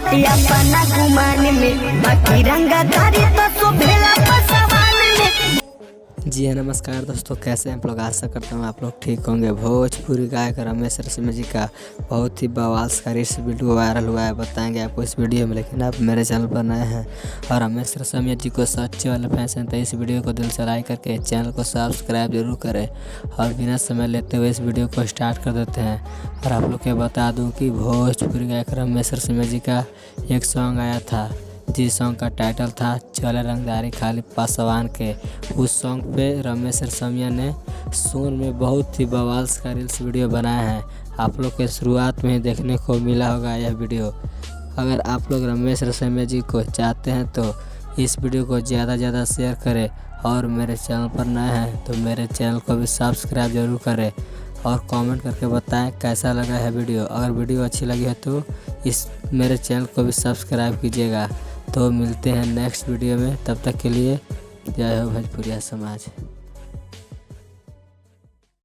बाटी अपना गुमान में, बाकी रंगदारी तो शोभेला पसवान में। जी हाँ, नमस्कार दोस्तों, कैसे हैं आप लोग। आशा करता हूँ आप लोग ठीक होंगे। भोजपुरी गायक रमेश रसीमा जी का बहुत ही बवालकारी इस वीडियो वायरल हुआ है, बताएंगे आपको इस वीडियो में। लेकिन आप मेरे चैनल पर नए हैं और रमेश रसीमा जी को सच्चे वाले फैंस हैं तो इस वीडियो को दिल से लाइक करके चैनल को सब्सक्राइब जरूर करें। और बिना समय लेते हुए इस वीडियो को स्टार्ट कर देते हैं। और आप लोग को बता दूँ कि भोजपुरी गायक रमेश रसीमा जी का एक सॉन्ग आया था जिस सॉन्ग का टाइटल था चले रंगदारी खाली पासवान के। उस सॉन्ग पे रमेश रसीमा ने सुर में बहुत ही बवाल का रील्स वीडियो बनाया है। आप लोग के शुरुआत में ही देखने को मिला होगा यह वीडियो। अगर आप लोग रमेश रसीमा जी को चाहते हैं तो इस वीडियो को ज़्यादा से ज़्यादा शेयर करें। और मेरे चैनल पर नए हैं तो मेरे चैनल को भी सब्सक्राइब जरूर करें और कमेंट करके बताएं कैसा लगा है वीडियो। अगर वीडियो अच्छी लगी है तो इस मेरे चैनल को भी सब्सक्राइब कीजिएगा। तो मिलते हैं नेक्स्ट वीडियो में, तब तक के लिए जय हो भोजपुरिया समाज।